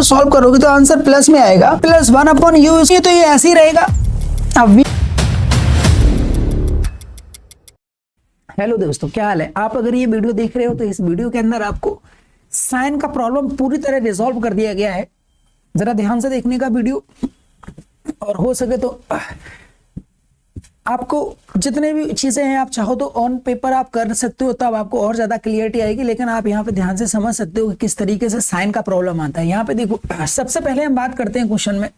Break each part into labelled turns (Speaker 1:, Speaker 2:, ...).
Speaker 1: Solve करोगे तो answer plus में आएगा, +1/u, तो ये ऐसे ही रहेगा। अब हेलो दोस्तों, क्या हाल है? आप अगर ये वीडियो देख रहे हो तो इस वीडियो के अंदर आपको साइन का प्रॉब्लम पूरी तरह रिजॉल्व कर दिया गया है। जरा ध्यान से देखने का वीडियो, और हो सके तो आपको जितने भी चीजें हैं आप चाहो तो ऑन पेपर आप कर सकते हो, तब आपको और ज्यादा क्लियरिटी आएगी। लेकिन आप यहाँ पे ध्यान से समझ सकते हो कि किस तरीके से साइन का प्रॉब्लम आता है। यहाँ पे देखो, सबसे पहले हम बात करते हैं क्वेश्चन में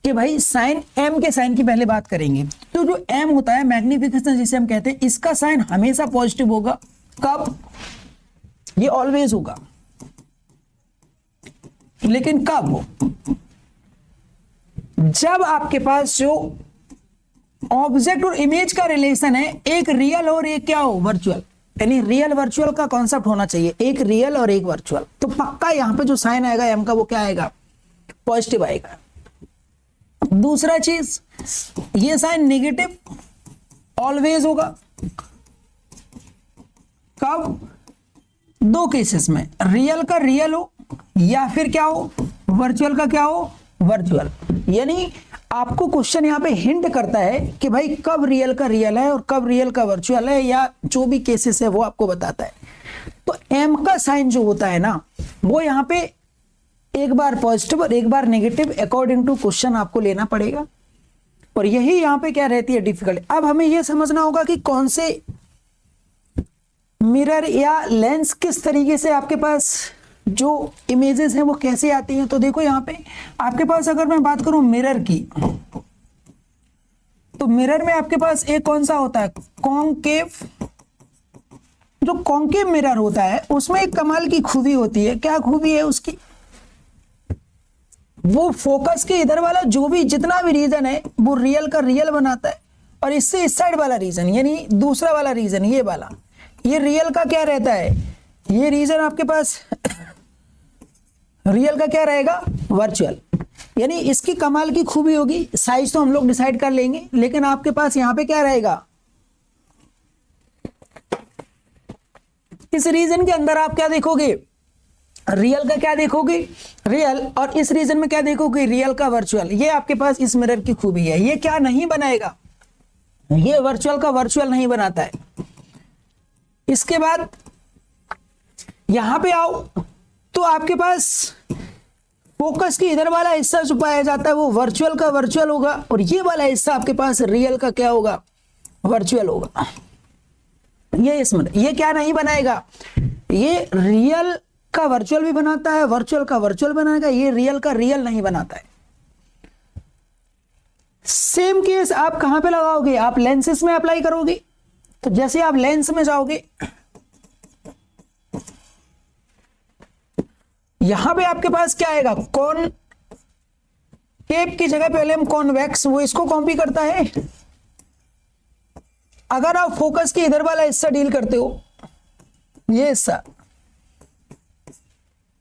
Speaker 1: कि भाई साइन एम के साइन की पहले बात करेंगे। तो जो एम होता है, मैग्निफिकेशन जिसे हम कहते हैं, इसका साइन हमेशा पॉजिटिव होगा। कब? ये ऑलवेज होगा, लेकिन कब? जब आपके पास जो ऑब्जेक्ट और इमेज का रिलेशन है, एक रियल और एक क्या हो, वर्चुअल। यानी रियल वर्चुअल का कॉन्सेप्ट होना चाहिए, एक रियल और एक वर्चुअल। तो पक्का यहां पे जो साइन आएगा एम का, वो क्या आएगा? पॉजिटिव आएगा। दूसरा चीज, ये साइन नेगेटिव ऑलवेज होगा। कब? दो केसेस में, रियल का रियल हो या फिर क्या हो, वर्चुअल का क्या हो, वर्चुअल। यानी आपको क्वेश्चन यहाँ पे हिंट करता है कि भाई कब रियल का रियल है और कब रियल का वर्चुअल है, या जो भी केसेस है वो आपको बताता है। तो एम का साइन जो होता है ना, वो यहाँ पे एक बार पॉजिटिव और एक बार नेगेटिव अकॉर्डिंग टू क्वेश्चन आपको लेना पड़ेगा। और यही यहाँ पे क्या रहती है, डिफिकल्ट। अब हमें यह समझना होगा कि कौन से मिरर या लेंस किस तरीके से आपके पास जो इमेजेस हैं वो कैसे आती हैं। तो देखो यहाँ पे आपके पास, अगर मैं बात करूं मिरर की, तो मिरर में आपके पास एक कौन सा होता है, कॉन्केव। जो कॉन्केव मिरर होता है उसमें एक कमाल की खूबी होती है। क्या खूबी है उसकी? वो फोकस के इधर वाला जो भी जितना भी रीजन है वो रियल का रियल बनाता है, और इससे इस साइड वाला रीजन, यानी दूसरा वाला रीजन, ये वाला, ये रियल का क्या रहता है, ये रीजन आपके पास रियल का क्या रहेगा, वर्चुअल। यानी इसकी कमाल की खूबी होगी, साइज तो हम लोग डिसाइड कर लेंगे, लेकिन आपके पास यहां पे क्या रहेगा, इस रीजन के अंदर आप क्या देखोगे, रियल का क्या देखोगे, रियल, और इस रीजन में क्या देखोगे, रियल का वर्चुअल। ये आपके पास इस मिरर की खूबी है। ये क्या नहीं बनाएगा, ये वर्चुअल का वर्चुअल नहीं बनाता है। इसके बाद यहां पे आओ तो आपके पास फोकस के इधर वाला हिस्सा जो पाया जाता है वो वर्चुअल का वर्चुअल होगा, और ये वाला हिस्सा आपके पास रियल का क्या होगा, वर्चुअल होगा। ये इसमें ये क्या नहीं बनाएगा, ये रियल का वर्चुअल भी बनाता है, वर्चुअल का वर्चुअल बनाएगा, ये रियल का रियल नहीं बनाता है। सेम केस आप कहां पे लगाओगे, आप लेंसेस में अप्लाई करोगे। तो जैसे आप लेंस में जाओगे, यहां पे आपके पास क्या आएगा, कॉन केप की जगह पहले हम कॉन्वेक्स, वो इसको कॉपी करता है। अगर आप फोकस के इधर वाला हिस्सा डील करते हो, ये हिस्सा,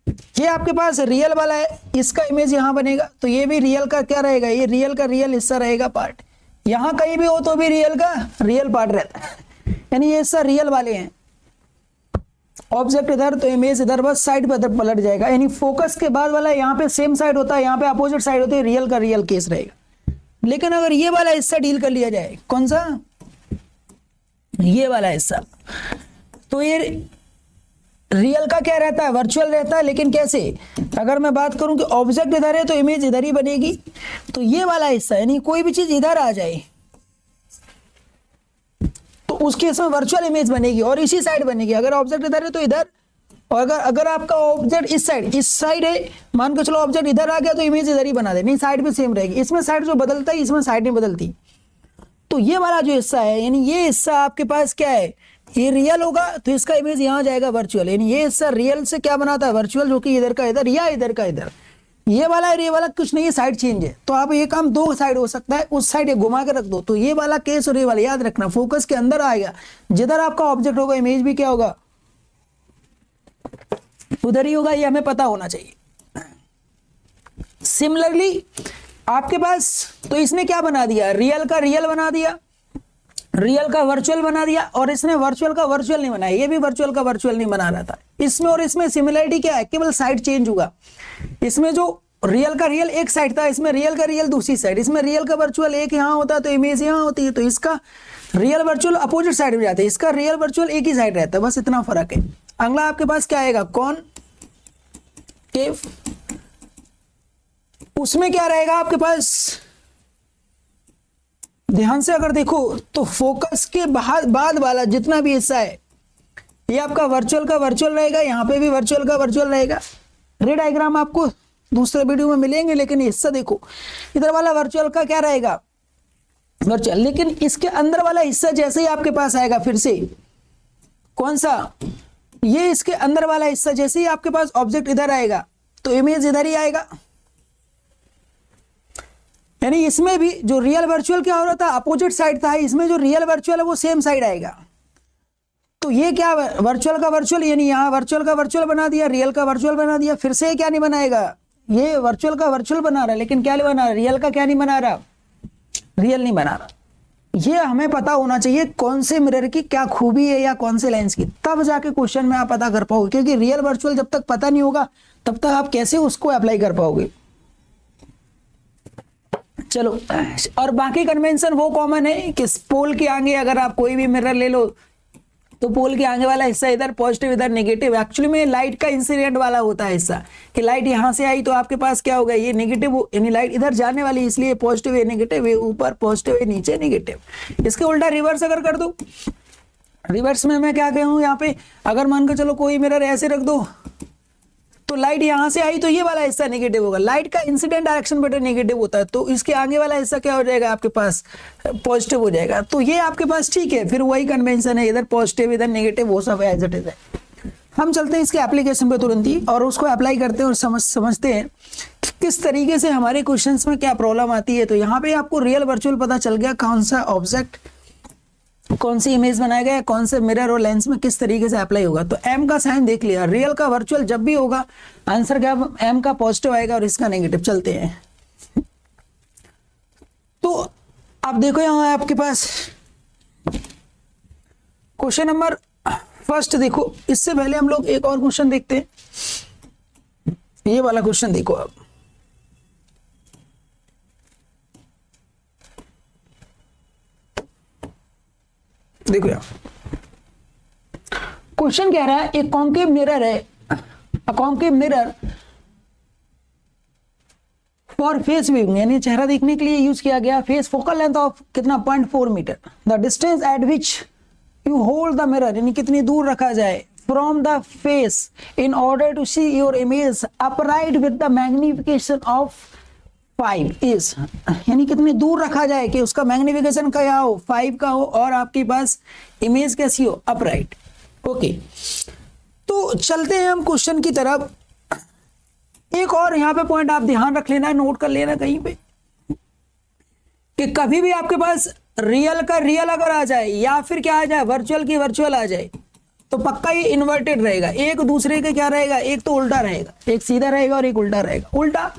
Speaker 1: ये आपके पास रियल वाला है, इसका इमेज यहां बनेगा, तो ये भी रियल का क्या रहेगा, ये रियल का रियल हिस्सा रहेगा पार्ट। यहां कहीं भी हो तो भी रियल का रियल पार्ट रहता है, यानी ये हिस्सा रियल वाले हैं। ऑब्जेक्ट इधर तो इमेज इधर, बस साइड पे इधर पलट जाएगा। यानी फोकस के बाद वाला यहाँ पे सेम साइड होता है, यहाँ पे अपोजिट साइड होती है, रियल का रियल केस रहेगा। लेकिन अगर ये वाला हिस्सा डील कर लिया जाए, कौन सा, ये वाला हिस्सा, तो ये रियल का क्या रहता है, वर्चुअल रहता है। लेकिन कैसे? अगर मैं बात करूं कि ऑब्जेक्ट इधर है तो इमेज इधर ही बनेगी, तो ये वाला हिस्सा, यानी कोई भी चीज इधर आ जाए तो उसके इसमें वर्चुअल इमेज बनेगी, और इसी साइड बनेगी। अगर ऑब्जेक्ट इधर है तो इधर, और अगर आपका ऑब्जेक्ट इस साइड है, मान के चलो ऑब्जेक्ट इधर आ गया तो इमेज इधर ही बना दे, नहीं साइड भी सेम रहेगी। इसमें साइड जो बदलता है, इसमें साइड नहीं बदलती। तो ये वाला जो हिस्सा है, यानी ये हिस्सा आपके पास क्या है, ये रियल होगा, तो इसका इमेज यहां जाएगा वर्चुअल। यानी ये हिस्सा रियल से क्या बनाता है, वर्चुअल, जो कि इधर का इधर या इधर का इधर। ये वाला और ये वाला कुछ नहीं है, साइड चेंज है। तो आप ये काम दो साइड हो सकता है, उस साइड ये घुमा के रख दो, तो ये वाला केस और ये वाला याद रखना, फोकस के अंदर आएगा, जिधर आपका ऑब्जेक्ट होगा इमेज भी क्या होगा, उधर ही होगा। ये हमें पता होना चाहिए। सिमिलरली आपके पास, तो इसने क्या बना दिया, रियल का रियल बना दिया, रियल का वर्चुअल बना दिया और इसने वर्चुअल का वर्चुअल नहीं बनाया, ये भी वर्चुअल का वर्चुअल नहीं बना रहा था। इसमें और इसमें सिमिलरिटी क्या है, केवल साइड चेंज हुआ। इसमें जो रियल का रियल एक साइड था, इसमें रियल का रियल दूसरी साइड। इसमें रियल का वर्चुअल एक यहाँ होता है तो इमेज यहाँ होती है, तो इसका रियल वर्चुअल अपोजिट साइड में जाते हैं, इसका रियल वर्चुअल एक ही साइड रहता है, बस इतना फर्क है। अगला आपके पास क्या आएगा, कॉनकेव। उसमें क्या रहेगा आपके पास, ध्यान से अगर देखो तो फोकस के बाद वाला जितना भी हिस्सा है ये आपका वर्चुअल का वर्चुअल रहेगा, यहाँ पे भी वर्चुअल का वर्चुअल रहेगा। रे डायग्राम आपको दूसरे वीडियो में मिलेंगे, लेकिन हिस्सा देखो इधर वाला वर्चुअल का क्या रहेगा, वर्चुअल। लेकिन इसके अंदर वाला हिस्सा जैसे ही आपके पास आएगा, फिर से कौन सा, ये इसके अंदर वाला हिस्सा जैसे ही आपके पास ऑब्जेक्ट इधर आएगा तो इमेज इधर ही आएगा। यानी इसमें भी जो रियल वर्चुअल क्या हो रहा था, अपोजिट साइड था, इसमें जो रियल वर्चुअल है वो सेम साइड आएगा। तो ये क्या वर्चुअल का वर्चुअल, यानी यहाँ वर्चुअल का वर्चुअल बना दिया, रियल का वर्चुअल बना दिया। फिर से क्या नहीं बनाएगा, ये वर्चुअल का वर्चुअल बना रहा है, लेकिन क्या नहीं बना रहा, रियल का क्या नहीं बना रहा, रियल नहीं बना रहा। ये हमें पता होना चाहिए कौन से मिरर की क्या खूबी है या कौन से लेंस की, तब जाके क्वेश्चन में आप पता कर पाओगे। क्योंकि रियल वर्चुअल जब तक पता नहीं होगा तब तक आप कैसे उसको अप्लाई कर पाओगे। चलो, और बाकी कन्वेंशन वो कॉमन है कि पोल के आगे अगर आप कोई भी मिरर ले लो तो पोल के आगे वाला हिस्सा इधर पॉजिटिव इधर नेगेटिव। एक्चुअली में लाइट का इंसिडेंट वाला होता है हिस्सा, कि लाइट यहाँ से आई तो आपके पास क्या होगा, ये नेगेटिव, यानी लाइट इधर जाने वाली, इसलिए पॉजिटिव है नेगेटिव है, ऊपर पॉजिटिव है नीचे नेगेटिव। इसके उल्टा रिवर्स अगर कर दो, रिवर्स में मैं क्या कहूँ यहाँ पे, अगर मान कर चलो कोई मिरर ऐसे रख दो तो लाइट यहाँ से आई तो ये वाला हिस्सा नेगेटिव होगा, लाइट का इंसिडेंट डायरेक्शन बेटा नेगेटिव होता है, तो इसके आगे वाला हिस्सा क्या हो जाएगा आपके पास, पॉजिटिव हो जाएगा। तो ये आपके पास ठीक है, फिर वही कन्वेंशन है, इधर पॉजिटिव इधर नेगेटिव, वो सब एज इट इज है। हम चलते हैं इसके एप्लीकेशन पे तुरंत ही और उसको अप्लाई करते हैं और समझते हैं किस तरीके से हमारे क्वेश्चंस में क्या प्रॉब्लम आती है। तो यहाँ पे आपको रियल वर्चुअल पता चल गया, कौन सा ऑब्जेक्ट कौन सी इमेज बनाया गया, कौन से मिरर और लेंस में किस तरीके से अप्लाई होगा। तो एम का साइन देख लिया, रियल का वर्चुअल जब भी होगा आंसर क्या, एम का पॉजिटिव आएगा और इसका नेगेटिव। चलते हैं, तो आप देखो यहां आपके पास क्वेश्चन नंबर फर्स्ट देखो। इससे पहले हम लोग एक और क्वेश्चन देखते हैं, ये वाला क्वेश्चन देखो आप। देखो यार क्वेश्चन कह रहा है, एक कॉन्केव मिरर है, concave mirror for face viewing, यानी चेहरा देखने के लिए यूज किया गया। फेस फोकल लेंथ ऑफ कितना 0.4 metre. The distance at which you hold the mirror, यानी कितनी दूर रखा जाए from the face in order to see your image upright with the magnification of 5 is, यानी कितनी दूर रखा जाए कि उसका मैग्निफिकेशन क्या हो, 5 का हो और आपके पास इमेज कैसी हो, अपराइट। ओके, तो चलते हैं हम क्वेश्चन की तरफ। एक और यहाँ पे पॉइंट आप ध्यान रख लेना, नोट कर लेना कहीं पे, कि कभी भी आपके पास रियल का रियल अगर आ जाए या फिर क्या आ जाए, वर्चुअल की वर्चुअल आ जाए, तो पक्का ये इन्वर्टेड रहेगा, एक दूसरे के क्या रहेगा, एक तो उल्टा रहेगा, एक सीधा रहेगा और एक उल्टा रहेगा। उल्टा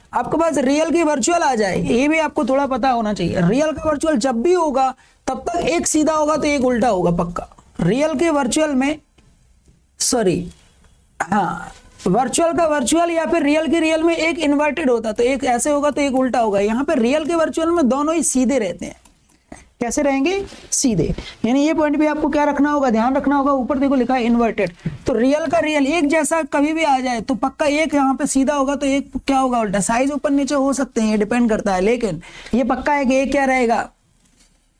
Speaker 1: आपके पास रियल की वर्चुअल आ जाए, ये भी आपको थोड़ा पता होना चाहिए। रियल का वर्चुअल जब भी होगा तब तक एक सीधा होगा तो एक उल्टा होगा पक्का। रियल के वर्चुअल में, सॉरी हाँ, वर्चुअल का वर्चुअल या फिर रियल के रियल में एक इन्वर्टेड होता, तो एक ऐसे होगा तो एक उल्टा होगा। यहाँ पे रियल के वर्चुअल में दोनों ही सीधे रहते हैं। कैसे रहेंगे, सीधे। यानी ये पॉइंट भी आपको क्या रखना होगा, ध्यान रखना होगा। ऊपर देखो लिखा है इन्वर्टेड, तो रियल का रियल एक जैसा कभी भी आ जाए तो पक्का एक यहाँ पे सीधा होगा तो एक क्या होगा, उल्टा। साइज ऊपर नीचे हो सकते हैं, ये डिपेंड करता है, लेकिन ये पक्का है कि एक क्या रहेगा,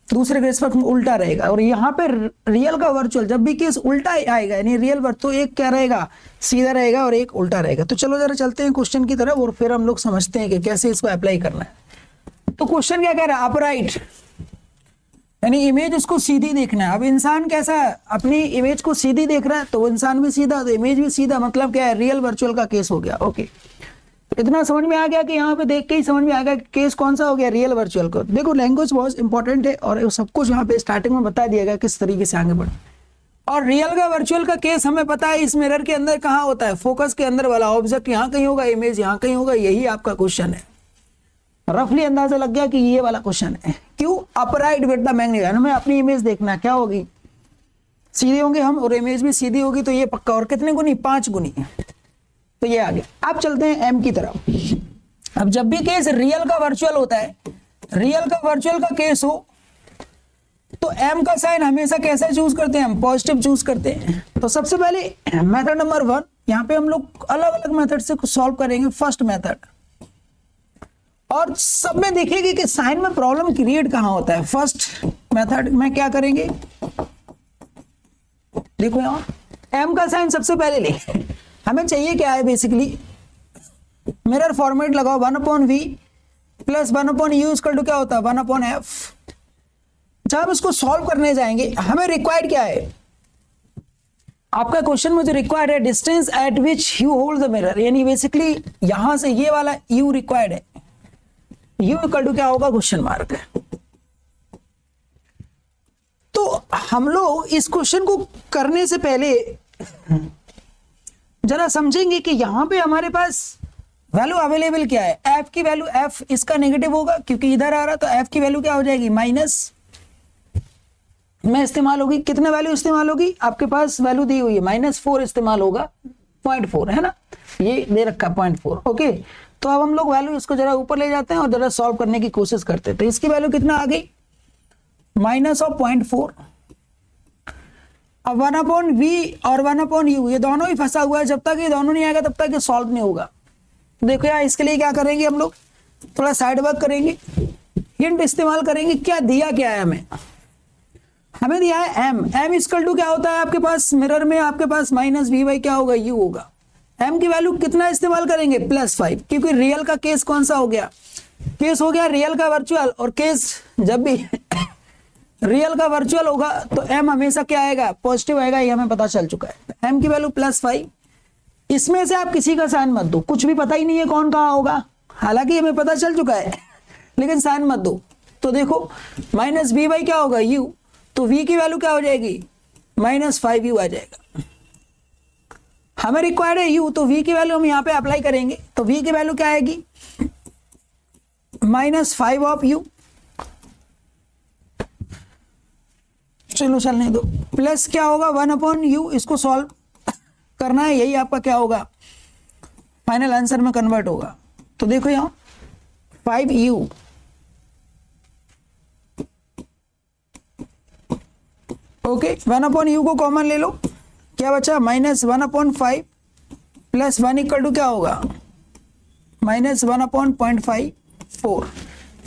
Speaker 1: दूसरे के रिस्पेक्ट में उल्टा रहेगा। और यहाँ पे रियल का वर्चुअल जब भी केस उल्टा आएगा, यानी रियल वर्च, तो एक क्या रहेगा, सीधा रहेगा और एक उल्टा रहेगा। तो चलो जरा चलते हैं क्वेश्चन की तरफ और फिर हम लोग समझते हैं कि कैसे इसको अप्लाई करना है। तो क्वेश्चन क्या कह रहा है, अपराइट, यानी इमेज उसको सीधी देखना है। अब इंसान कैसा है, अपनी इमेज को सीधी देख रहा है तो वो इंसान भी सीधा, तो इमेज भी सीधा, मतलब क्या है, रियल वर्चुअल का केस हो गया। ओके, इतना समझ में आ गया कि यहाँ पे देख के ही समझ में आ गया कि केस कौन सा हो गया, रियल वर्चुअल को। देखो लैंग्वेज बहुत इंपॉर्टेंट है और सब कुछ यहाँ पे स्टार्टिंग में बता दिया गया किस तरीके से आगे बढ़े। और रियल का वर्चुअल का केस हमें पता है इस मिरर के अंदर कहाँ होता है, फोकस के अंदर वाला ऑब्जेक्ट यहाँ कहीं होगा, इमेज यहाँ कहीं होगा, यही आपका क्वेश्चन है। रफली अंदाजा लग गया कि ये वाला क्वेश्चन है। क्यों? अपराइट विद द मैग्नीट्यूड, हमें अपनी इमेज देखना क्या होगी, सीधे होंगे हम और इमेज भी सीधी होगी, तो ये पक्का। और कितने गुनी? 5 गुनी। तो ये आ गया। अब चलते हैं एम की तरफ। अब जब भी केस रियल का वर्चुअल होता है, रियल का वर्चुअल का केस हो, तो एम का साइन हमेशा कैसे चूज करते हैं? हम पॉजिटिव चूज करते हैं। तो सबसे पहले मेथड नंबर 1, यहाँ पे हम लोग अलग अलग मेथड से सॉल्व करेंगे। फर्स्ट मेथड, और सब में देखेंगे कि साइन में प्रॉब्लम क्रिएट कहां होता है। फर्स्ट मेथड में क्या करेंगे, देखो यहां एम का साइन सबसे पहले ले, हमें चाहिए क्या है बेसिकली, मिरर फॉर्मेट लगाओ 1/v plus 1/u equal to क्या होता है 1/f। जब हम इसको सॉल्व करने जाएंगे, हमें रिक्वायर्ड क्या है, आपका क्वेश्चन में जो रिक्वायर्ड है distance at which you hold the mirror, यानी बेसिकली यहां से ये वाला u रिक्वायर्ड है। u इक्वल टू क्या होगा, क्वेश्चन मार्क। तो हम लोग इस क्वेश्चन को करने से पहले जरा समझेंगे कि यहां पे हमारे पास वैल्यू अवेलेबल क्या है। f की वैल्यू, f इसका नेगेटिव होगा क्योंकि इधर आ रहा, तो f की वैल्यू क्या हो जाएगी, माइनस में इस्तेमाल होगी। कितने वैल्यू इस्तेमाल होगी, आपके पास वैल्यू दी हुई है -4 इस्तेमाल होगा, 0.4 है ना, ये दे रखा 0.4। ओके, तो अब हम लोग वैल्यू इसको जरा ऊपर ले जाते हैं और जरा सॉल्व करने की कोशिश करते हैं। तो इसकी वैल्यू कितना आ गई, -0.4। अब 1/v और 1/u ये दोनों ही फंसा हुआ है, जब तक ये दोनों नहीं आएगा तब तक ये सॉल्व नहीं होगा। देखो यार, इसके लिए क्या करेंगे हम लोग, थोड़ा साइड वर्क करेंगे, हिंट इस्तेमाल करेंगे। क्या दिया क्या है हमें दिया है m इक्वल टू क्या होता है आपके पास, मिरर में आपके पास -v/, क्या होगा, u होगा। m की वैल्यू कितना इस्तेमाल करेंगे, +5, क्योंकि रियल का केस कौन सा हो गया, केस हो गया रियल का वर्चुअल। और केस जब भी रियल का वर्चुअल होगा तो m हमेशा क्या आएगा, पॉजिटिव आएगा, ये हमें पता चल चुका है। m की वैल्यू +5, इसमें से आप किसी का साइन मत दो, कुछ भी पता ही नहीं है कौन कहाँ होगा, हालांकि हमें पता चल चुका है लेकिन साइन मत दो। तो देखो -v/, क्या होगा, u, तो v की वैल्यू क्या हो जाएगी, -5u आ जाएगा। हमें रिक्वायर्ड है u, तो v की वैल्यू हम यहाँ पे अप्लाई करेंगे, तो v की वैल्यू क्या आएगी, -5/u, चलो चलने दो, प्लस क्या होगा 1/u, इसको सॉल्व करना है, यही आपका क्या होगा, फाइनल आंसर में कन्वर्ट होगा। तो देखो यहाँ 5u ओके, 1/u को कॉमन ले लो, क्या बचा, -1/5 प्लस 1 इक्वल टू क्या होगा, -1/0.54।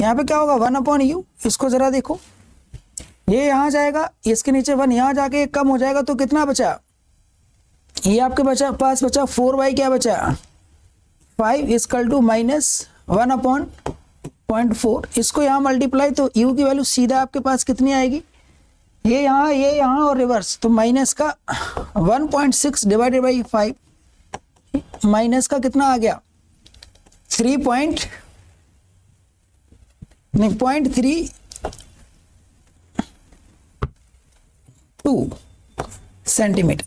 Speaker 1: यहाँ पे क्या होगा 1/u, इसको जरा देखो, ये यहाँ जाएगा, इसके नीचे 1 यहाँ जाके कम हो जाएगा, तो कितना बचा, ये आपके पास बचा 4/, क्या बचा 5 इक्वल टू -1/0.4। इसको यहाँ मल्टीप्लाई, तो u की वैल्यू सीधा आपके पास कितनी आएगी, ये यहाँ और रिवर्स, तो माइनस का 1.6 डिवाइडेड बाई 5, माइनस का कितना आ गया 0.32 सेंटीमीटर,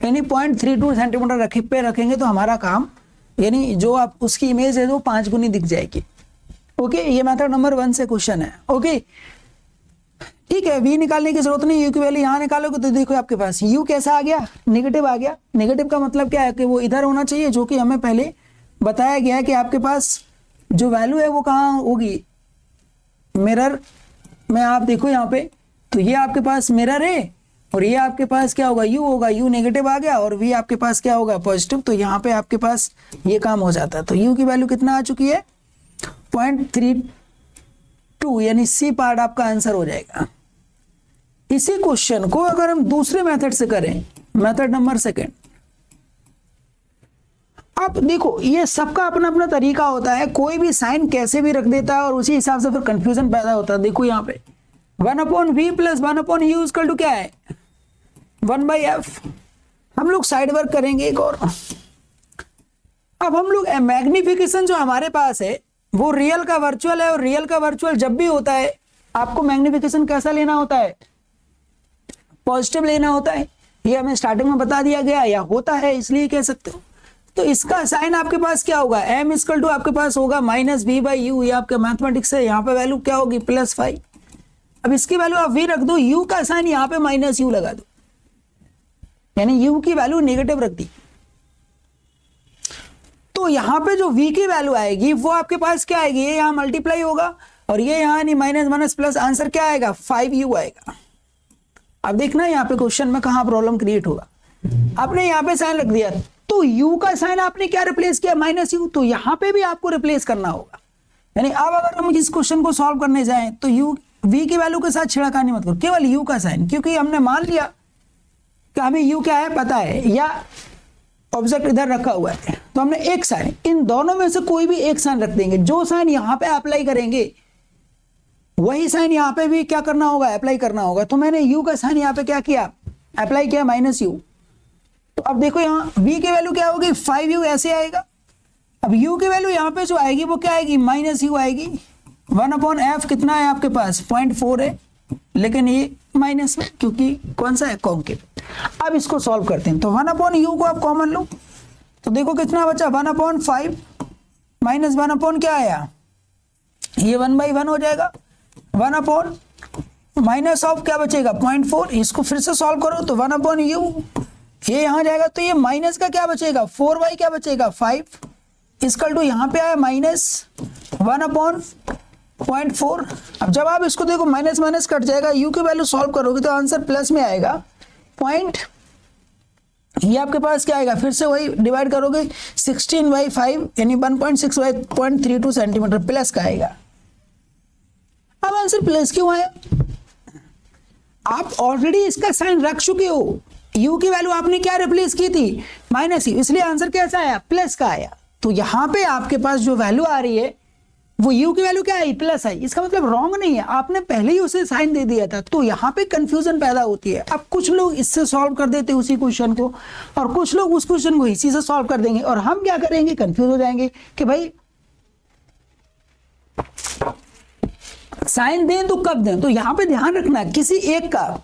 Speaker 1: यानी 0.32 सेंटीमीटर रखेंगे तो हमारा काम, यानी जो आप उसकी इमेज है वो 5 गुनी दिख जाएगी। ओके, ये मेथड नंबर 1 से क्वेश्चन है। ओके ठीक है, v निकालने की जरूरत नहीं, u की वैल्यू यहाँ निकालोगे तो देखो आपके पास u कैसा आ गया, नेगेटिव आ गया। नेगेटिव का मतलब क्या है कि वो इधर होना चाहिए, जो कि हमें पहले बताया गया है कि आपके पास जो वैल्यू है वो कहाँ होगी, मिरर में। आप देखो यहाँ पे, तो ये आपके पास मिरर है और ये आपके पास क्या होगा, u होगा, u नेगेटिव आ गया और v आपके पास क्या होगा, पॉजिटिव। तो यहाँ पे आपके पास ये काम हो जाता है। तो u की वैल्यू कितना आ चुकी है 0.32, यानी सी पार्ट आपका आंसर हो जाएगा। इसी क्वेश्चन को अगर हम दूसरे मेथड से करें, मेथड नंबर 2, अब देखो ये सबका अपना अपना तरीका होता है, कोई भी साइन कैसे भी रख देता है और उसी हिसाब से फिर कंफ्यूजन पैदा होता है। देखो यहाँ पे 1/v plus 1/u equal to क्या है 1/f। हम लोग साइड वर्क करेंगे एक और। अब हम लोग मैग्निफिकेशन जो हमारे पास है वो रियल का वर्चुअल है, और रियल का वर्चुअल जब भी होता है आपको मैग्निफिकेशन कैसा लेना होता है, पॉजिटिव लेना होता है। ये हमें स्टार्टिंग में बता दिया गया, या होता है इसलिए कह सकते हो। तो इसका साइन आपके पास क्या होगा, m इक्वल टू आपके पास होगा माइनस v बाई यू, ये आपका मैथमेटिक्स है, यहाँ पे वैल्यू क्या होगी +5। अब इसकी वैल्यू आप v रख दो, u का साइन यहाँ पे माइनस u लगा दो, यानी u की वैल्यू नेगेटिव रख दी। तो यहाँ पे जो v की वैल्यू आएगी वो आपके पास क्या आएगी, ये यहाँ मल्टीप्लाई होगा और ये यहाँ नहीं माइनस माइनस प्लस, आंसर क्या आएगा 5u आएगा। अब देखना यहाँ पे क्वेश्चन में कहाँ प्रॉब्लम क्रिएट होगा। आपने यहाँ पे साइन रख दिया तो u का साइन आपने क्या रिप्लेस किया -u, तो यहाँ पे भी आपको रिप्लेस करना होगा। यानी अब अगर हम इस क्वेश्चन को सॉल्व करने जाएं तो u v की वैल्यू के साथ छिड़कानी मत करो, केवल u का साइन, क्योंकि हमने मान लिया कि हमें u क्या है पता है या ऑब्जेक्ट इधर रखा हुआ है, तो हमने एक साइन, इन दोनों में से कोई भी एक साइन रख देंगे। जो साइन यहाँ पे अप्लाई करेंगे वही साइन यहाँ पे भी क्या करना होगा, अप्लाई करना होगा। तो मैंने u का साइन यहाँ पे क्या किया, अप्लाई किया -u। तो अब देखो यहाँ v की वैल्यू क्या होगी 5u, ऐसे आएगा। अब u की वैल्यू यहाँ पे जो आएगी वो क्या आएगी -u आएगी। 1/f कितना है आपके पास 0.4 है, लेकिन ये माइनस में क्योंकि कौन सा है कॉन्केव। अब इसको सॉल्व करते हैं, तो 1/u को आप कॉमन लो, तो देखो कितना बचा 1/5 माइनस 1 क्या आया, ये 1/1 हो जाएगा। 1 माइनस ऑफ क्या बचेगा 0.4, इसको फिर से सॉल्व करो तो 1/u, ये यहाँ जाएगा तो ये माइनस का क्या बचेगा 4y क्या बचेगा 5 इक्वल टू यहाँ पे आया -1/0.4। अब जब आप इसको देखो माइनस माइनस कट जाएगा, u की वैल्यू सॉल्व करोगे तो आंसर प्लस में आएगा पॉइंट, ये आपके पास क्या आएगा, फिर से वही डिवाइड करोगे 16/5 यानी 1.6/0.32 सेंटीमीटर प्लस का आएगा। अब आंसर प्लस क्यों आया, आप ऑलरेडी इसका साइन रख चुके हो, u की वैल्यू आपने क्या रिप्लेस की थी -u, इसलिए आंसर कैसा आया प्लस का आया। तो यहाँ पे आपके पास जो वैल्यू आ रही है वो u की वैल्यू क्या आई प्लस आई, इसका मतलब रॉन्ग नहीं है, आपने पहले ही उसे साइन दे दिया था। तो यहाँ पे कंफ्यूजन पैदा होती है। अब कुछ लोग इससे सॉल्व कर देते हैं उसी क्वेश्चन को, और कुछ लोग उस क्वेश्चन को इसी से सॉल्व कर देंगे, और हम क्या करेंगे कंफ्यूज हो जाएंगे कि भाई साइन दें तो कब दें। तो यहाँ पे ध्यान रखना किसी एक का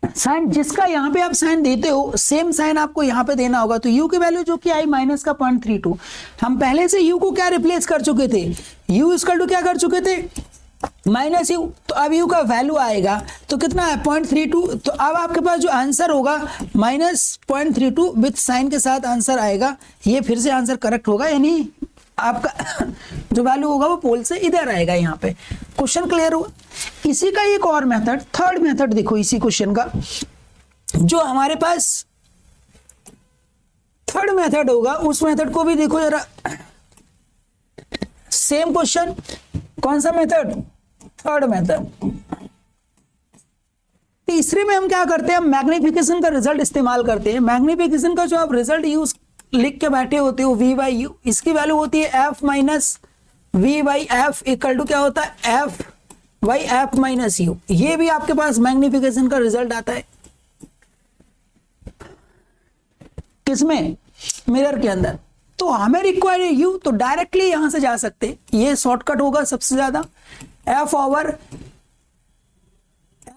Speaker 1: साइन, जिसका यहाँ पे आप साइन देते हो सेम साइन आपको यहाँ पे देना होगा। तो u की वैल्यू जो कि आई माइनस का 0.32, हम पहले से u को क्या रिप्लेस कर चुके थे, u इक्वल टू क्या कर चुके थे -u, तो अब u का वैल्यू आएगा तो कितना है 0.32। तो अब आपके पास जो आंसर होगा -0.32 विथ साइन के साथ आंसर आएगा, ये फिर से आंसर करेक्ट होगा, यानी आपका जो वैल्यू होगा वो पोल से इधर आएगा। यहाँ पे क्वेश्चन क्लियर हुआ। इसी का एक और मेथड, थर्ड मेथड देखो इसी क्वेश्चन का, जो हमारे पास थर्ड मेथड होगा उस मेथड को भी देखो जरा। सेम क्वेश्चन, कौन सा मेथड, थर्ड मेथड। तीसरे में हम क्या करते हैं, मैग्निफिकेशन का रिजल्ट इस्तेमाल करते हैं। मैग्निफिकेशन का जो आप रिजल्ट यूज लिख के बैठे होते हो v बाई यू, इसकी वैल्यू होती है f minus v by f equal to क्या होता है f by f minus u. ये भी आपके पास मैग्निफिकेशन का रिजल्ट आता है किसमें, मिरर के अंदर। तो हमें रिक्वायर है u, तो डायरेक्टली यहां से जा सकते, ये शॉर्टकट होगा सबसे ज्यादा f over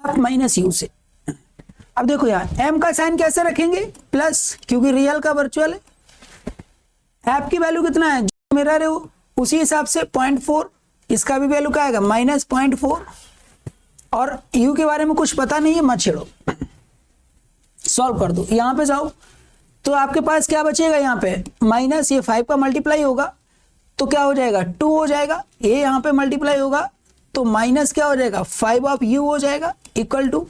Speaker 1: F minus you से। अब देखो यार m का साइन कैसे रखेंगे प्लस, क्योंकि रियल का वर्चुअल है। एफ की वैल्यू कितना है, जो मिरर है वो उसी हिसाब से 0.4, इसका भी वैल्यू क्या आएगा -0.4। और u के बारे में कुछ पता नहीं है, मत छेड़ो, सॉल्व कर दो। यहां पे जाओ तो आपके पास क्या बचेगा, यहाँ पे माइनस, ये 5 का मल्टीप्लाई होगा तो क्या हो जाएगा 2 हो जाएगा, ये यहाँ पे मल्टीप्लाई होगा तो माइनस क्या हो जाएगा 5 ऑफ u हो जाएगा इक्वल टू,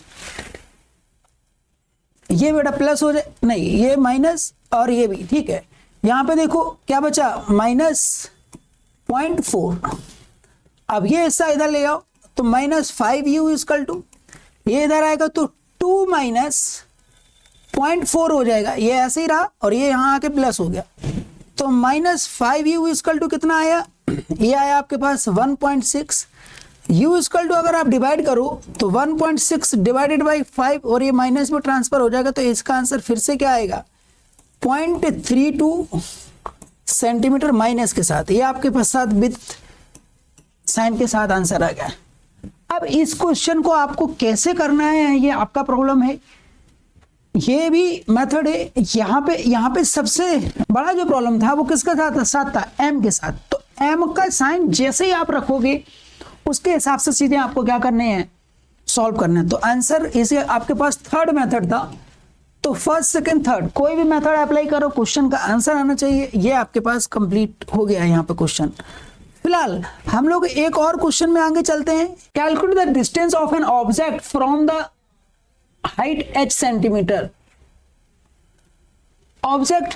Speaker 1: ये बेटा प्लस हो जाए, नहीं ये माइनस और ये भी ठीक है। यहां पे देखो क्या बचा -0.4। अब ये हिस्सा इधर ले आओ तो -5u इक्वल टू, ये इधर आएगा तो 2 माइनस 0.4 हो जाएगा, ये ऐसे ही रहा और ये यहां आके प्लस हो गया। तो -5u इक्वल टू कितना आया, ये आया आपके पास 1.6। u इक्वल टू अगर आप डिवाइड करो तो 1.6 डिवाइडेड बाई 5 और ये माइनस में ट्रांसफर हो जाएगा, तो इसका आंसर फिर से क्या आएगा 0.32 सेंटीमीटर माइनस के साथ, ये आपके पास साथ विद साइन के साथ आंसर आ गया। अब इस क्वेश्चन को आपको कैसे करना है ये आपका प्रॉब्लम है, ये भी मेथड है। यहाँ पे सबसे बड़ा जो प्रॉब्लम था वो किसका साथ था, एम के साथ। तो एम का साइन जैसे ही आप रखोगे उसके हिसाब से चीजें आपको क्या करने हैं, सॉल्व करना है। तो आंसर इसे आपके पास थर्ड मेथड था, तो फर्स्ट सेकंड थर्ड कोई भी मेथड अप्लाई करो, क्वेश्चन का आंसर आना चाहिए। ये आपके पास कंप्लीट हो गया यहाँ पे क्वेश्चन। फिलहाल हम लोग एक और क्वेश्चन में आगे चलते हैं। Calculate the distance of an object from the height h centimetre. Object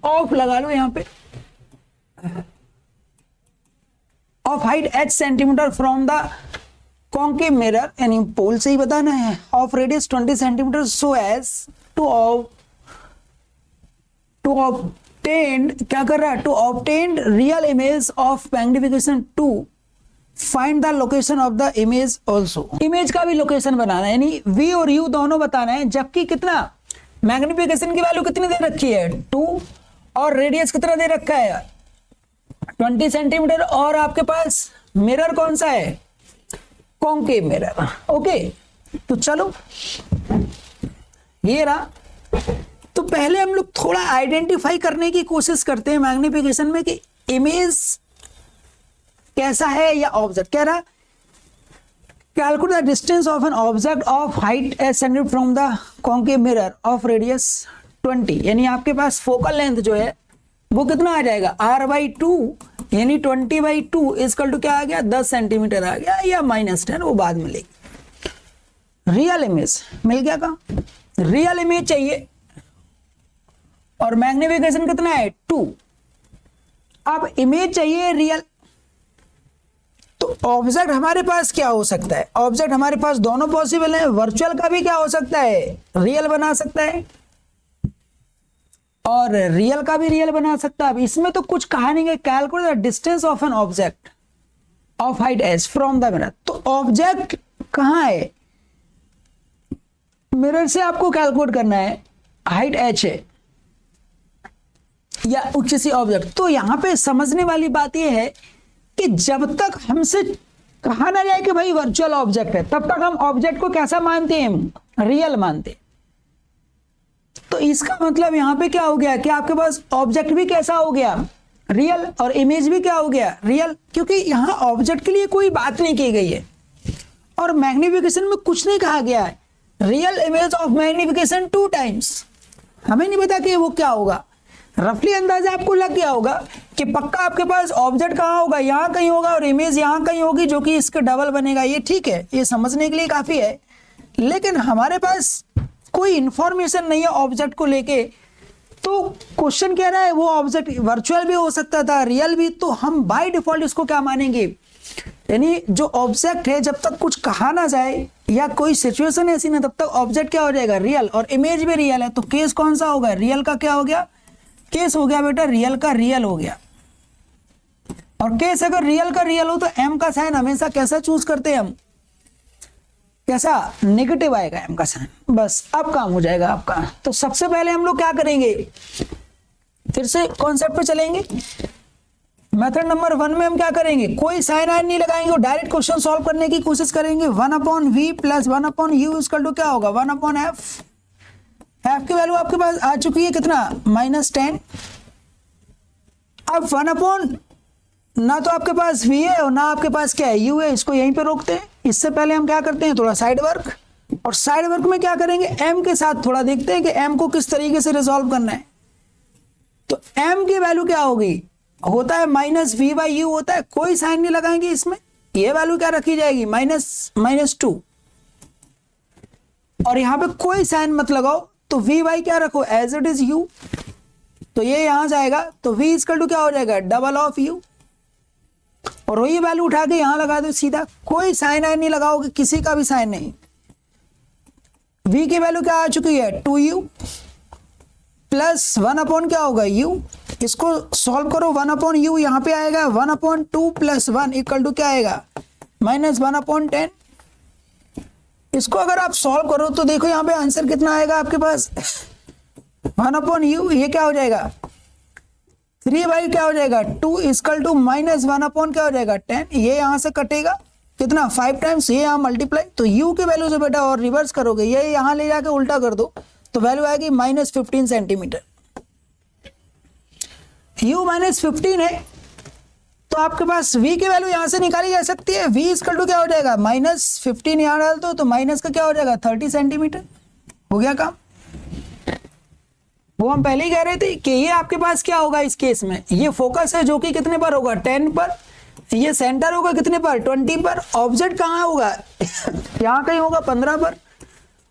Speaker 1: of लगा लो यहाँ पे, of height h centimetre from the concave mirror, यानी पोल से ही बताना है, of radius 20 centimetre, so as to obtain, क्या कर रहा है, to obtain real image of magnification 2, find the location of the image also. Image का भी लोकेशन बनाना है, यानी v और u दोनों बताना है, जबकि कितना मैग्निफिकेशन की वैल्यू कितनी दे रखी है 2, और रेडियस कितना दे रखा है 20 सेंटीमीटर, और आपके पास मिरर कौन सा है, कॉन्केव मिरर। ओके, तो चलो ये रहा। तो पहले हम लोग थोड़ा आइडेंटिफाई करने की कोशिश करते हैं मैग्निफिकेशन में कि इमेज कैसा है या ऑब्जेक्ट। कह रहा calculate the distance of an object of height h centimetre from the concave mirror of radius 20, यानी आपके पास फोकल लेंथ जो है वो कितना आ जाएगा r/2, यानी 20/2 इक्वल टू क्या आ गया 10 सेंटीमीटर आ गया, या -10, वो बाद में लेंगे। रियल इमेज मिल गया का, रियल इमेज चाहिए और मैग्निफिकेशन कितना है 2। अब इमेज चाहिए रियल, तो ऑब्जेक्ट हमारे पास क्या हो सकता है, ऑब्जेक्ट हमारे पास दोनों पॉसिबल है, वर्चुअल का भी क्या हो सकता है, रियल बना सकता है, और रियल का भी रियल बना सकता है। अब इसमें तो कुछ कहा नहीं है, calculate the distance of an object of height h from the mirror. तो ऑब्जेक्ट कहां है, मिरर से आपको कैलकुलेट करना है, हाइट h है या किसी ऑब्जेक्ट। तो यहां पे समझने वाली बात यह है कि जब तक हमसे कहा ना जाए कि भाई वर्चुअल ऑब्जेक्ट है, तब तक हम ऑब्जेक्ट को कैसा मानते हैं, रियल मानते हैं। तो इसका मतलब यहां पे क्या हो गया कि आपके पास ऑब्जेक्ट भी कैसा हो गया, रियल, और इमेज भी क्या हो गया, रियल, क्योंकि यहां ऑब्जेक्ट के लिए कोई बात नहीं की गई है और मैग्निफिकेशन में कुछ नहीं कहा गया है। Real image of magnification 2 times, हमें नहीं पता कि वो क्या होगा। रफली अंदाजा आपको लग गया होगा कि पक्का आपके पास ऑब्जेक्ट कहाँ होगा, यहाँ कहीं होगा, और इमेज यहाँ कहीं होगी, जो कि इसके डबल बनेगा। ये ठीक है, ये समझने के लिए काफी है, लेकिन हमारे पास कोई इंफॉर्मेशन नहीं है ऑब्जेक्ट को लेके। तो क्वेश्चन कह रहा है वो ऑब्जेक्ट वर्चुअल भी हो सकता था, रियल भी, तो हम बाय डिफॉल्ट इसको क्या मानेंगे, यानी जो ऑब्जेक्ट है जब तक कुछ कहा ना जाए या कोई सिचुएशन ऐसी ना, तब तक ऑब्जेक्ट क्या हो जाएगा, रियल, और इमेज भी रियल है। तो केस कौन सा होगा, रियल का क्या हो गया, केस हो गया बेटा रियल का रियल हो गया। और केस अगर रियल का रियल हो तो एम का साइन हमेशा कैसा चूज करते हैं हम, कैसा, नेगेटिव आएगा एम का साइन, बस अब काम हो जाएगा आपका। तो सबसे पहले हम लोग क्या करेंगे, फिर से कॉन्सेप्ट पे चलेंगे। मेथड नंबर 1 में हम क्या करेंगे, कोई साइन आइन नहीं लगाएंगे और डायरेक्ट क्वेश्चन सॉल्व करने की कोशिश करेंगे। 1/v plus 1/u equal to क्या होगा, 1/f। f की वैल्यू आपके पास आ चुकी है कितना, -10। अब 1/, ना तो आपके पास v है और ना आपके पास क्या है, u है, इसको यहीं पे रोकते हैं। इससे पहले हम क्या करते हैं, थोड़ा साइड वर्क, और साइड वर्क में क्या करेंगे, m के साथ थोड़ा देखते हैं कि m को किस तरीके से रिजॉल्व करना है। तो m की वैल्यू क्या होगी, होता है -v/u होता है, कोई साइन नहीं लगाएंगे इसमें, ये वैल्यू क्या रखी जाएगी, -2, और यहां पे कोई साइन मत लगाओ, तो v/, क्या रखो, एज इट इज u, तो ये यहां जाएगा, तो v इक्वल टू क्या हो जाएगा, डबल ऑफ u, और वही वैल्यू उठा के यहां लगा दो सीधा, कोई साइन नहीं लगाओगे, किसी का भी साइन नहीं। v की वैल्यू क्या आ चुकी है, 2u प्लस 1/, क्या होगा, u, इसको सॉल्व करो, 1/u यहां पे आएगा, 1/2 प्लस 1 इक्वल टू क्या आएगा, -1/10। इसको अगर आप सॉल्व करो तो देखो यहाँ पे आंसर कितना आएगा आपके पास, 1/u, ये क्या हो जाएगा, 3/, क्या हो जाएगा 2 इक्वल टू -1/, क्या हो जाएगा 10, ये यहां से कटेगा, कितना 5 टाइम्स ये यहाँ मल्टीप्लाई, तो u की वैल्यू से बेटा और रिवर्स करोगे, ये यहाँ ले जाके उल्टा कर दो तो वैल्यू आएगी -15 सेंटीमीटर। u -15 है तो आपके पास v की वैल्यू यहां से निकाली जा सकती है। v इक्वल टू क्या हो जाएगा, -15 यहां डाल दो तो माइनस का क्या हो जाएगा 30 सेंटीमीटर। हो गया काम। वो हम पहले ही कह रहे थे कि ये आपके पास क्या होगा इस केस में, ये फोकस है जो कि कितने पर होगा 10 पर, ये सेंटर होगा कितने पर 20 पर, ऑब्जेक्ट कहाँ होगा यहाँ कहीं होगा 15 पर,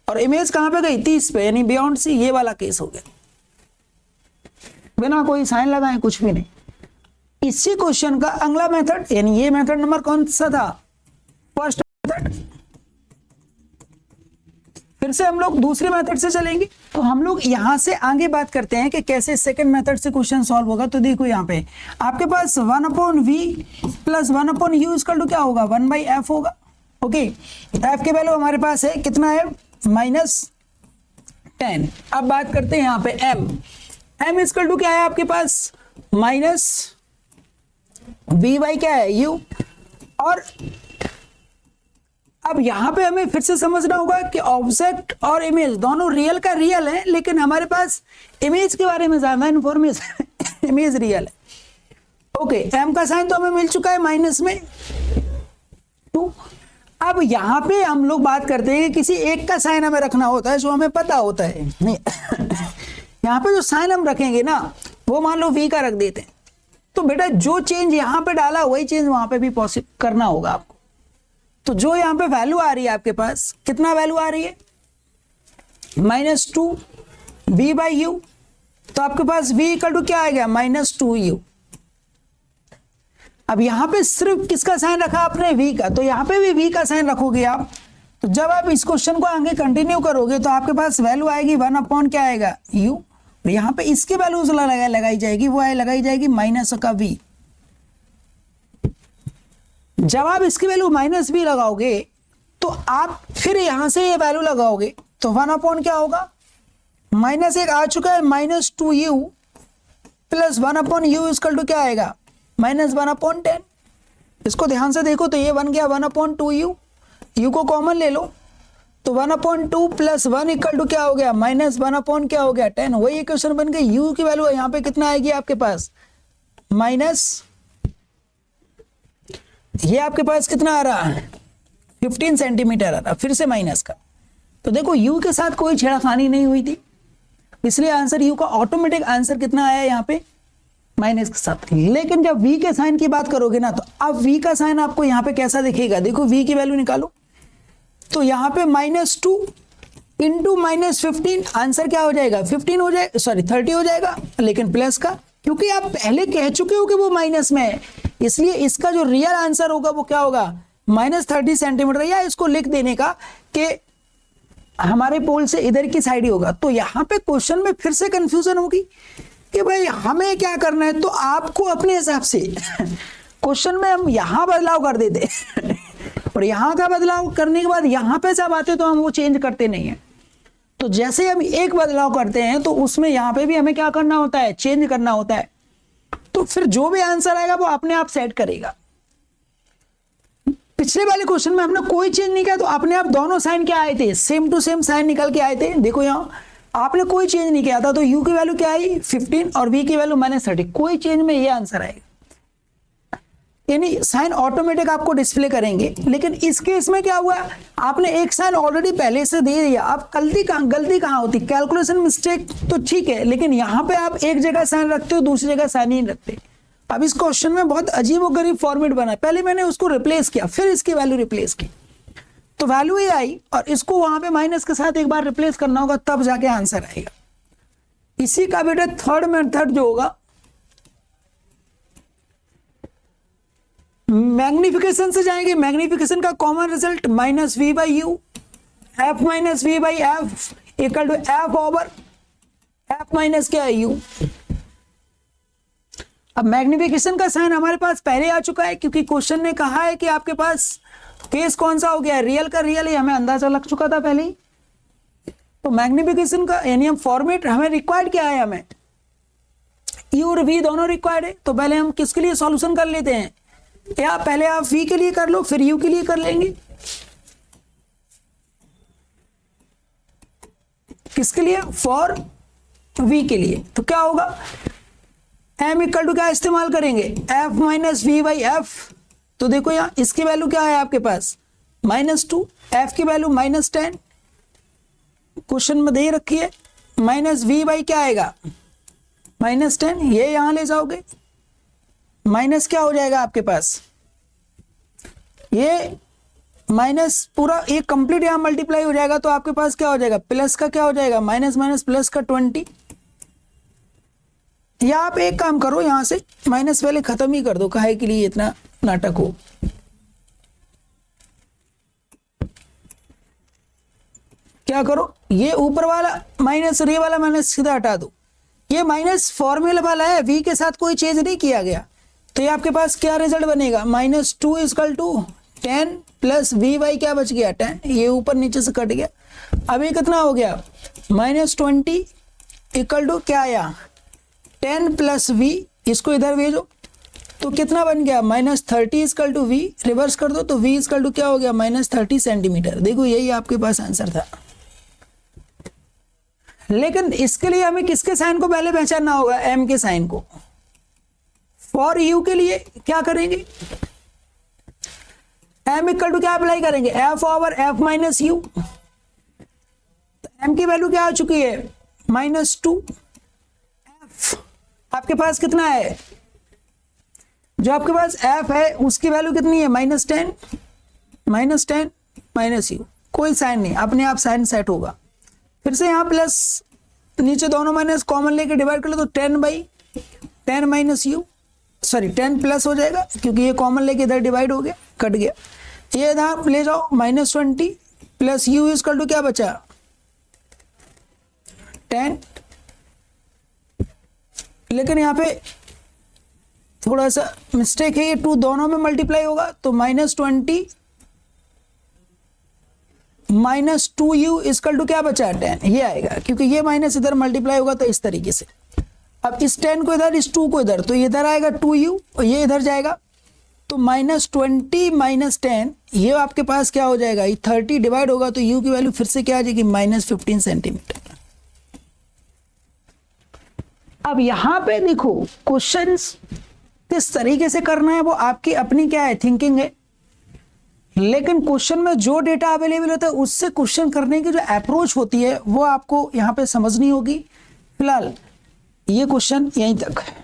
Speaker 1: और इमेज कहाँ पे गई 30 पे, यानी बियॉन्ड सी। ये वाला केस हो गया, बिना कोई साइन लगाए कुछ भी नहीं। इसी क्वेश्चन का अगला मेथड, यानी ये मेथड नंबर कौन सा था, फर्स्ट मेथड। फिर से हम लोग दूसरे मेथड से चलेंगे। तो हम लोग यहां से आगे बात करते हैं कि कैसे सेकंड मेथड से क्वेश्चन सॉल्व होगा। तो देखो यहाँ पे आपके पास 1/v plus 1/u equal to क्या होगा 1/f होगा। ओके, f की वैल्यू हमारे पास है कितना है -10। अब बात करते हैं यहाँ पे m इक्वल टू क्या है आपके पास -v/, क्या है u। और अब यहां पे हमें फिर से समझना होगा कि ऑब्जेक्ट और इमेज दोनों रियल का रियल है, लेकिन हमारे पास इमेज के बारे में ज्यादा इंफॉर्मेशन इमेज रियल है। ओके, m का साइन तो हमें मिल चुका है माइनस में 2। अब यहां पे हम लोग बात करते हैं कि किसी एक का साइन हमें रखना होता है जो हमें पता होता है। यहाँ पे जो साइन हम रखेंगे ना वो मान लो v का रख देते हैं, तो बेटा जो चेंज यहाँ पे डाला वही चेंज वहां पे भी पॉसिबल करना होगा आपको। तो जो यहाँ पे वैल्यू आ रही है आपके पास, कितना वैल्यू आ रही है -2v/u, तो आपके पास v इक्वल टू क्या आएगा -2u। अब यहाँ पे सिर्फ किसका साइन रखा आपने v का, तो यहाँ पे भी v का साइन रखोगे आप। तो जब आप इस क्वेश्चन को आगे कंटिन्यू करोगे तो आपके पास वैल्यू आएगी 1/, क्या आएगा u। यहाँ पे इसके वैल्यू लगाई जाएगी, वो है लगाई जाएगी माइनस का v। जब आप इसकी वैल्यू -v लगाओगे तो आप फिर यहां से ये वैल्यू लगाओगे तो 1/, क्या होगा -1 आ चुका है -2u plus 1/u equal to क्या आएगा -1/10। इसको ध्यान से देखो तो ये बन गया 1/2u, u को कॉमन ले लो तो 1/2 प्लस 1 इक्वल टू क्या हो गया -1/, क्या हो गया 10। वही इक्वेशन बन गई। u की वैल्यू यहाँ पे कितना आएगी आपके पास ये आपके पास कितना आ रहा है 15 सेंटीमीटर आ रहा, फिर से माइनस का। तो देखो u के साथ कोई छेड़खानी नहीं हुई थी, इसलिए आंसर u का ऑटोमेटिक आंसर कितना आया यहाँ पे माइनस के साथ। लेकिन जब v के साइन की बात करोगे ना तो अब v का साइन आपको यहाँ पे कैसा दिखेगा, देखो v की वैल्यू निकालो तो यहाँ पे -2 इंटू -15, आंसर क्या हो जाएगा 15 हो जाएगा, सॉरी 30 हो जाएगा, लेकिन प्लस का, क्योंकि आप पहले कह चुके हो कि वो माइनस में है, इसलिए इसका जो रियल आंसर होगा वो क्या होगा -30 सेंटीमीटर, या इसको लिख देने का कि हमारे पोल से इधर की साइड ही होगा। तो यहाँ पे क्वेश्चन में फिर से कंफ्यूजन होगी कि भाई हमें क्या करना है, तो आपको अपने हिसाब से क्वेश्चन में हम यहाँ बदलाव कर देते और यहाँ का बदलाव करने के बाद यहाँ पे जब आते तो हम वो चेंज करते नहीं है। तो जैसे हम एक बदलाव करते हैं तो उसमें यहाँ पे भी हमें क्या करना होता है, चेंज करना होता है। तो फिर जो भी आंसर आएगा वो अपने आप सेट करेगा। पिछले वाले क्वेश्चन में हमने कोई चेंज नहीं किया तो अपने आप दोनों साइन क्या आए थे, सेम टू सेम साइन निकल के आए थे। देखो यहाँ आपने कोई चेंज नहीं किया था तो u की वैल्यू क्या आई 15 और v की वैल्यू -30, कोई चेंज में ये आंसर आएगा, यानी साइन ऑटोमेटिक आपको डिस्प्ले करेंगे। लेकिन इस केस में क्या हुआ, आपने एक साइन ऑलरेडी पहले से दे दिया। अब गलती कहाँ होती, कैलकुलेशन मिस्टेक तो ठीक है, लेकिन यहाँ पे आप एक जगह साइन रखते हो दूसरी जगह साइन नहीं रखते। अब इस क्वेश्चन में बहुत अजीब और गरीब फॉर्मेट बना, पहले मैंने उसको रिप्लेस किया फिर इसकी वैल्यू रिप्लेस की तो वैल्यू ये आई, और इसको वहां पे माइनस के साथ एक बार रिप्लेस करना होगा तब जाके आंसर आएगा। इसी का बेटा थर्ड मेथड जो होगा मैग्निफिकेशन से जाएंगे। मैग्निफिकेशन का common result -v/u, f -v/f equal to f over f minus क्या है u। अब मैग्निफिकेशन का साइन हमारे पास पहले आ चुका है, क्योंकि क्वेश्चन ने कहा है कि आपके पास केस कौन सा हो गया, रियल का रियल ही हमें अंदाजा लग चुका था पहले ही। तो मैग्निफिकेशन का यानी हम फॉर्मेट हमें रिक्वायर्ड क्या है, हमें u और v दोनों रिक्वायर्ड है। तो पहले हम किसके लिए सॉल्यूशन कर लेते हैं, या पहले आप v के लिए कर लो फिर u के लिए कर लेंगे। किसके लिए? फॉर v के लिए। तो क्या होगा, m इक्वल टू क्या इस्तेमाल करेंगे, f minus v by f. तो देखो यहाँ इसकी वैल्यू क्या है आपके पास -2, f की वैल्यू -10 क्वेश्चन में दे रखी है, माइनस वी बाई क्या आएगा -10, ये यहां ले जाओगे माइनस क्या हो जाएगा आपके पास, ये माइनस पूरा एक कंप्लीट यहां मल्टीप्लाई हो जाएगा, तो आपके पास क्या हो जाएगा, प्लस का क्या हो जाएगा माइनस माइनस प्लस का 20। या आप एक काम करो यहां से माइनस वाले खत्म ही कर दो, काहे के लिए इतना नाटक हो। क्या करो, ये ऊपर वाला माइनस और ये वाला माइनस सीधा हटा दो, ये माइनस फॉर्मूला वाला है, v के साथ कोई चेंज नहीं किया गया, तो ये आपके पास क्या रिजल्ट बनेगा -2 equal to 10 plus v by क्या बच गया 10, ये ऊपर नीचे से कट गया। अब ये कितना हो गया -20 इक्वल टू क्या आया 10 प्लस v, इसको इधर भेजो तो कितना बन गया -30 इक्वल टू v, रिवर्स कर दो तो v इक्वल टू क्या हो गया -30 सेंटीमीटर। देखो यही आपके पास आंसर था। लेकिन इसके लिए हमें किसके साइन को पहले पहचानना होगा, m के साइन को। फॉर u के लिए क्या करेंगे, m इक्वल टू क्या अप्लाई करेंगे, f over f minus u। m की वैल्यू क्या आ चुकी है -2, f आपके पास कितना है, जो आपके पास f है उसकी वैल्यू कितनी है -10 माइनस u, कोई साइन नहीं, अपने आप साइन सेट होगा। फिर से यहाँ प्लस नीचे दोनों माइनस कॉमन लेके डिवाइड कर लो तो 10/10 माइनस u, सॉरी 10 प्लस हो जाएगा क्योंकि ये कॉमन लेके इधर डिवाइड हो गया, कट गया। ये इधर ले जाओ -20 प्लस u इक्वल टू क्या बचा 10। लेकिन यहाँ पे थोड़ा सा मिस्टेक है, ये 2 दोनों में मल्टीप्लाई होगा तो -20 -2u इक्वल टू क्या बचा 10, ये आएगा क्योंकि ये माइनस इधर मल्टीप्लाई होगा तो इस तरीके से। अब इस 10 को इधर, इस 2 को इधर, तो इधर आएगा 2u और ये इधर जाएगा तो -20 -10, ये आपके पास क्या हो जाएगा, ये 30 डिवाइड होगा तो u की वैल्यू फिर से क्या आ जाएगी -15 सेंटीमीटर। अब यहां पे देखो क्वेश्चंस किस तरीके से करना है वो आपकी अपनी क्या है थिंकिंग है, लेकिन क्वेश्चन में जो डेटा अवेलेबल होता है उससे क्वेश्चन करने की जो अप्रोच होती है वो आपको यहां पे समझनी होगी। फिलहाल ये क्वेश्चन यहीं तक है।